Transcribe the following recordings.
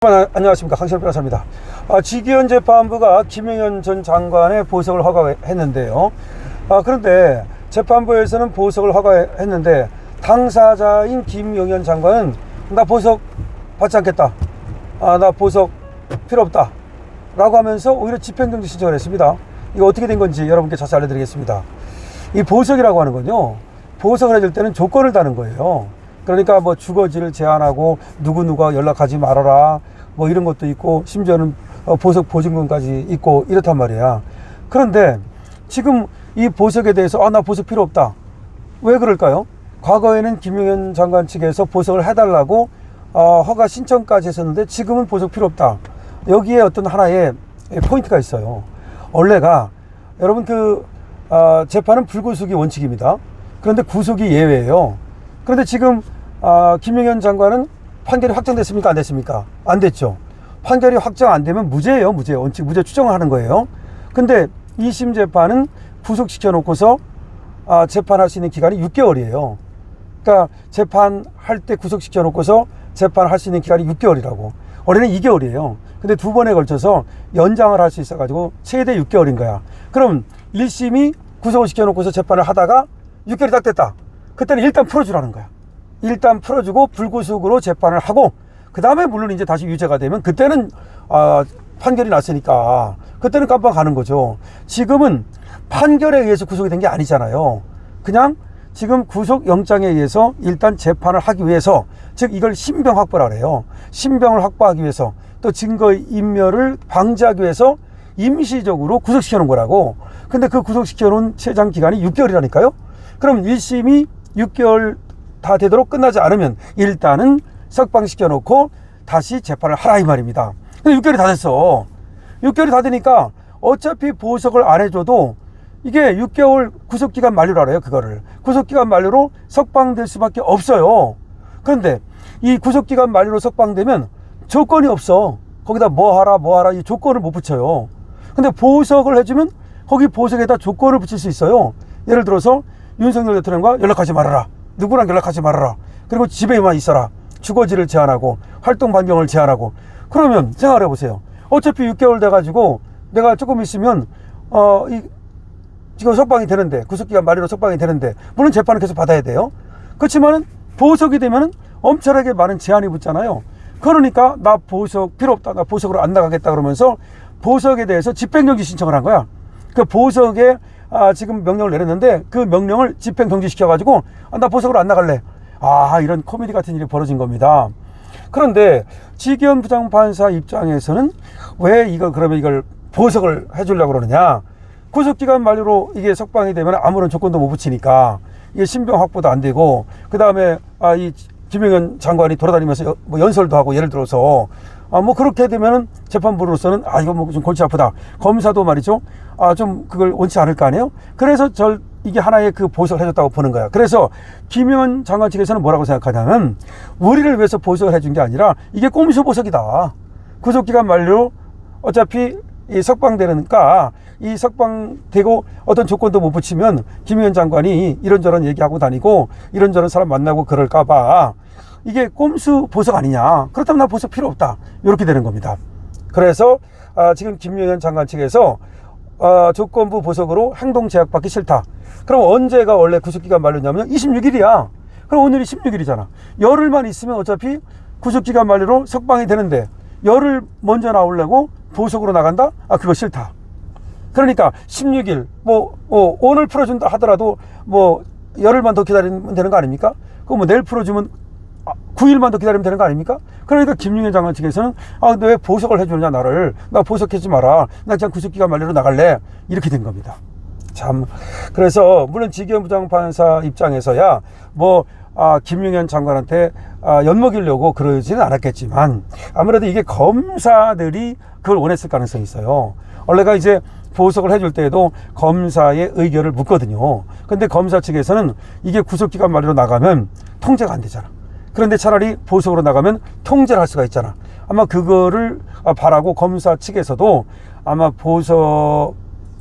안녕하십니까, 강신업 변호사입니다. 지기현 재판부가 김용현 전 장관의 보석을 허가했는데요. 그런데 재판부에서는 보석을 허가했는데 당사자인 김용현 장관은 나 보석 받지 않겠다, 나 보석 필요 없다 라고 하면서 오히려 집행정지 신청을 했습니다. 이거 어떻게 된 건지 여러분께 자세히 알려드리겠습니다. 이 보석이라고 하는 건요, 보석을 해줄 때는 조건을 다는 거예요. 그러니까 뭐 주거지를 제한하고 누구누가 연락하지 말아라 뭐 이런 것도 있고, 심지어는 보석 보증금까지 있고 이렇단 말이야. 그런데 지금 이 보석에 대해서 나 보석 필요 없다, 왜 그럴까요? 과거에는 김용현 장관 측에서 보석을 해달라고 허가 신청까지 했었는데 지금은 보석 필요 없다. 여기에 어떤 하나의 포인트가 있어요. 원래가 여러분 재판은 불구속이 원칙입니다. 그런데 구속이 예외예요. 그런데 지금 김용현 장관은 판결이 확정됐습니까? 안 됐습니까? 안 됐죠. 판결이 확정 안 되면 무죄예요. 무죄. 원칙 무죄 추정을 하는 거예요. 근데 2심 재판은 구속시켜 놓고서 재판할 수 있는 기간이 6개월이에요. 그러니까 재판할 때 구속시켜 놓고서 재판할 수 있는 기간이 6개월이라고. 원래는 2개월이에요. 근데 두 번에 걸쳐서 연장을 할 수 있어가지고 최대 6개월인 거야. 그럼 1심이 구속을 시켜 놓고서 재판을 하다가 6개월이 딱 됐다. 그때는 일단 풀어주라는 거야. 일단 풀어주고 불구속으로 재판을 하고, 그 다음에 물론 이제 다시 유죄가 되면 그때는 판결이 났으니까 그때는 깜빡 가는 거죠. 지금은 판결에 의해서 구속이 된 게 아니잖아요. 그냥 지금 구속영장에 의해서 일단 재판을 하기 위해서, 즉 이걸 신병 확보라 해요. 신병을 확보하기 위해서, 또 증거의 인멸을 방지하기 위해서 임시적으로 구속시켜 놓은 거라고. 근데 그 구속시켜 놓은 최장 기간이 6개월이라니까요. 그럼 1심이 6개월 다 되도록 끝나지 않으면 일단은 석방시켜 놓고 다시 재판을 하라 이 말입니다. 근데 6개월이 다 됐어. 6개월이 다 되니까 어차피 보석을 안 해줘도 이게 6개월 구속기간 만료라 그래요. 그거를 구속기간 만료로 석방될 수밖에 없어요. 그런데 이 구속기간 만료로 석방되면 조건이 없어. 거기다 뭐 하라 이 조건을 못 붙여요. 근데 보석을 해주면 거기 보석에다 조건을 붙일 수 있어요. 예를 들어서 윤석열 대통령과 연락하지 말아라, 누구랑 연락하지 말아라, 그리고 집에만 있어라, 주거지를 제한하고 활동 반경을 제한하고. 그러면 생각해 보세요. 어차피 6개월 돼가지고 내가 조금 있으면 지금 석방이 되는데, 구속기간 만료로 석방이 되는데, 물론 재판을 계속 받아야 돼요. 그렇지만은 보석이 되면은 엄청나게 많은 제한이 붙잖아요. 그러니까 나 보석 필요 없다, 나 보석으로 안 나가겠다 그러면서 보석에 대해서 집행정지 신청을 한 거야. 그 보석에 지금 명령을 내렸는데 그 명령을 집행정지시켜가지고 나 보석으로 안 나갈래. 이런 코미디 같은 일이 벌어진 겁니다. 그런데 지기현 부장판사 입장에서는 왜 그러면 이걸 보석을 해주려고 그러느냐. 구속기간 만료로 이게 석방이 되면 아무런 조건도 못 붙이니까 이게 신병 확보도 안 되고, 그 다음에 이 김용현 장관이 돌아다니면서 뭐 연설도 하고, 예를 들어서 뭐 그렇게 되면은 재판부로서는 이거 뭐 좀 골치 아프다, 검사도 말이죠, 좀 그걸 원치 않을 거 아니에요. 그래서 이게 하나의 그 보석을 해줬다고 보는 거야. 그래서 김용현 장관 측에서는 뭐라고 생각하냐면, 우리를 위해서 보석을 해준 게 아니라 이게 꼼수 보석이다. 구속기간 만료 어차피 이 석방되니까, 이 석방되고 어떤 조건도 못 붙이면 김용현 장관이 이런저런 얘기하고 다니고 이런저런 사람 만나고 그럴까봐 이게 꼼수 보석 아니냐. 그렇다면 나 보석 필요 없다, 이렇게 되는 겁니다. 그래서 지금 김용현 장관 측에서 조건부 보석으로 행동 제약받기 싫다. 그럼 언제가 원래 구속기간 만료냐면 26일이야. 그럼 오늘이 16일이잖아. 열흘만 있으면 어차피 구속기간 만료로 석방이 되는데, 열흘 먼저 나오려고 보석으로 나간다? 그거 싫다. 그러니까 16일 오늘 풀어준다 하더라도 열흘만 더 기다리면 되는 거 아닙니까? 그거 내일 풀어주면 9일만 더 기다리면 되는 거 아닙니까? 그러니까 김용현 장관 측에서는 너 왜 보석을 해주느냐, 나를. 나 보석하지 마라, 나 그냥 구속기간 만료로 나갈래, 이렇게 된 겁니다. 참. 그래서 물론 지기현 부장판사 입장에서야 김용현 장관한테 엿먹이려고 그러지는 않았겠지만, 아무래도 이게 검사들이 그걸 원했을 가능성이 있어요. 원래가 이제 보석을 해줄 때에도 검사의 의견을 묻거든요. 근데 검사 측에서는 이게 구속기간 만료로 나가면 통제가 안 되잖아. 그런데 차라리 보석으로 나가면 통제를 할 수가 있잖아. 아마 그거를 바라고 검사 측에서도 아마 보석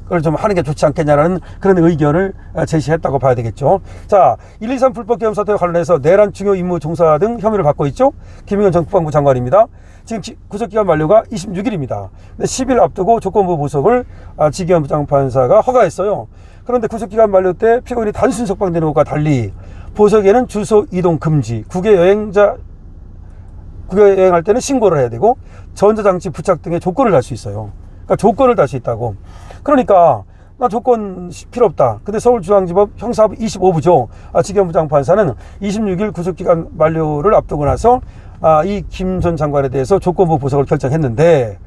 보석을 좀 하는 게 좋지 않겠냐라는 그런 의견을 제시했다고 봐야 되겠죠. 자, 123 불법 계엄 사태와 관련해서 내란 중요 임무 종사 등 혐의를 받고 있죠. 김영현 전 국방부 장관입니다. 지금 구속기간 만료가 26일입니다. 10일 앞두고 조건부 보석을 지기현 부장판사가 허가했어요. 그런데 구속기간 만료 때 피고인이 단순 석방되는 것과 달리 보석에는 주소 이동 금지, 국외 여행할 때는 신고를 해야 되고 전자장치 부착 등의 조건을 달 수 있어요. 그러니까 조건을 달 수 있다고. 그러니까 나 조건 필요 없다. 근데 서울중앙지법 형사부 25부죠. 지기현 부장판사는 26일 구속기간 만료를 앞두고 나서 이 김 전 장관에 대해서 조건부 보석을 결정했는데,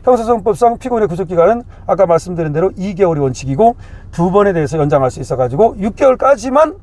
형사소송법상 피고인의 구속기간은 아까 말씀드린 대로 2개월이 원칙이고 2번에 대해서 연장할 수 있어가지고 6개월까지만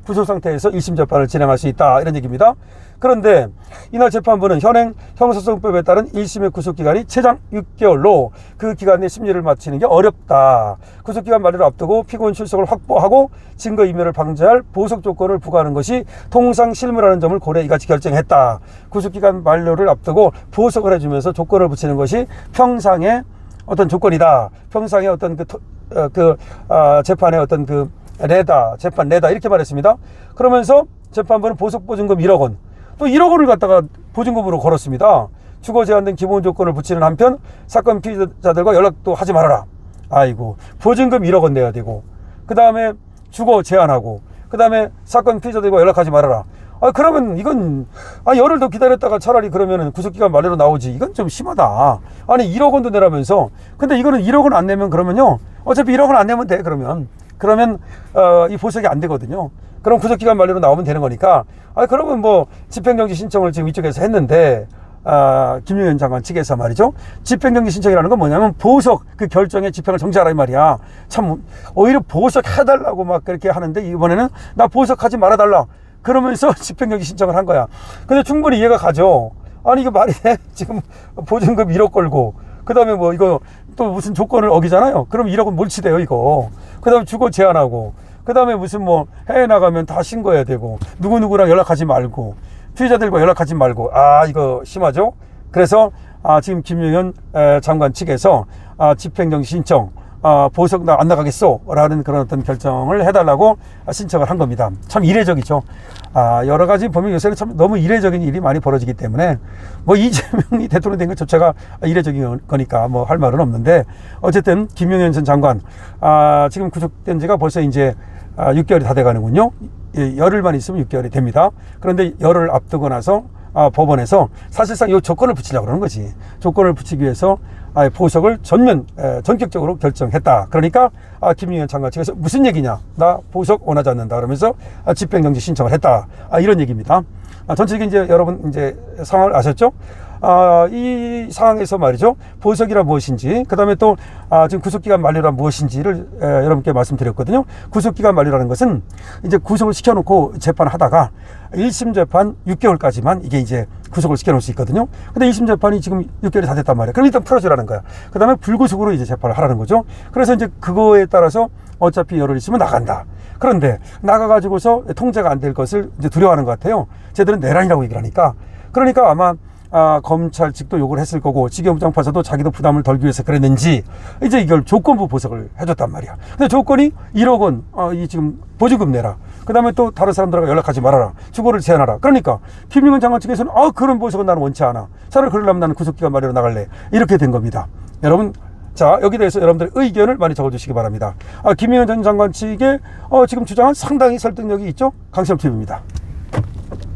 구속 상태에서 1심 재판을 진행할 수 있다, 이런 얘기입니다. 그런데 이날 재판부는 현행 형사소송법에 따른 1심의 구속기간이 최장 6개월로 그 기간 내 심리를 마치는 게 어렵다. 구속기간 만료를 앞두고 피고인 출석을 확보하고 증거인멸을 방지할 보석 조건을 부과하는 것이 통상실무라는 점을 고려해 이같이 결정했다. 구속기간 만료를 앞두고 보석을 해주면서 조건을 붙이는 것이 평상의 어떤 조건이다. 평상의 어떤 재판의 어떤 재판 내다, 이렇게 말했습니다. 그러면서 재판부는 보석보증금 1억 원, 또 1억 원을 갖다가 보증금으로 걸었습니다. 주거 제한된 기본 조건을 붙이는 한편 사건 피의자들과 연락도 하지 말아라. 아이고, 보증금 1억 원 내야 되고, 그 다음에 주거 제한하고, 그 다음에 사건 피의자들과 연락하지 말아라. 그러면 이건 열흘 더 기다렸다가 차라리 그러면은 구속기간 만료로 나오지. 이건 좀 심하다. 아니 1억 원도 내라면서. 근데 이거는 1억 원 안 내면 그러면요, 어차피 1억 원 안 내면 돼. 그러면 이 보석이 안 되거든요. 그럼 구속기간 만료로 나오면 되는 거니까, 그러면 뭐 집행정지 신청을 지금 이쪽에서 했는데, 김용현 장관 측에서 말이죠. 집행정지 신청이라는 건 뭐냐면 보석 그 결정에 집행을 정지하라 이 말이야. 참 오히려 보석 해달라고 막 그렇게 하는데, 이번에는 나 보석하지 말아달라 그러면서 집행정지 신청을 한 거야. 근데 충분히 이해가 가죠. 아니 이거 말이 돼? 지금 보증금 1억 걸고, 그 다음에 뭐 이거 또 무슨 조건을 어기잖아요. 그럼 1억 원 몰치돼요 이거. 그 다음에 주거 제한하고, 그 다음에 무슨 뭐 해외 나가면 다 신고해야 되고, 누구누구랑 연락하지 말고, 피해자들과 연락하지 말고. 이거 심하죠. 그래서 지금 김용현 장관 측에서 집행정지 신청, 보석 나 안 나가겠소 라는 그런 어떤 결정을 해달라고 신청을 한 겁니다. 참 이례적이죠. 여러 가지 보면 요새는 참 너무 이례적인 일이 많이 벌어지기 때문에 뭐 이재명이 대통령 된 것 자체가 이례적인 거니까 뭐 할 말은 없는데, 어쨌든 김용현 전 장관 지금 구속된 지가 벌써 이제 6개월이 다 돼가는군요. 열흘만 있으면 6개월이 됩니다. 그런데 열흘 앞두고 나서 법원에서 사실상 이 조건을 붙이려고 그러는 거지. 조건을 붙이기 위해서 보석을 전격적으로 결정했다. 그러니까 김용현 장관 측에서 무슨 얘기냐, 나 보석 원하지 않는다 그러면서 집행정지 신청을 했다, 이런 얘기입니다. 전체적인 이제 여러분 이제 상황을 아셨죠? 이 상황에서 말이죠, 보석이란 무엇인지, 그 다음에 또 지금 구속기간 만료란 무엇인지를 여러분께 말씀드렸거든요. 구속기간 만료라는 것은 이제 구속을 시켜놓고 재판하다가 1심 재판 6개월까지만 이게 이제 구속을 시켜놓을 수 있거든요. 근데 1심 재판이 지금 6개월이 다 됐단 말이에요. 그럼 일단 풀어주라는 거야. 그 다음에 불구속으로 이제 재판을 하라는 거죠. 그래서 이제 그거에 따라서 어차피 열흘 있으면 나간다. 그런데 나가가지고서 통제가 안 될 것을 이제 두려워하는 것 같아요. 쟤들은 내란이라고 얘기를 하니까. 그러니까 아마 검찰 측도 욕을 했을 거고, 지기현 부장판사도 자기도 부담을 덜기 위해서 그랬는지 이제 이걸 조건부 보석을 해줬단 말이야. 근데 조건이 1억 원 이 지금 보증금 내라, 그 다음에 또 다른 사람들과 연락하지 말아라, 주거를 제한하라. 그러니까 김용현 장관 측에서는 그런 보석은 나는 원치 않아, 차라리 그러려면 나는 구속기간 만료로 나갈래, 이렇게 된 겁니다. 여러분, 자, 여기 대해서 여러분들의 의견을 많이 적어주시기 바랍니다. 김용현 전 장관 측의 지금 주장은 상당히 설득력이 있죠. 강시험TV입니다.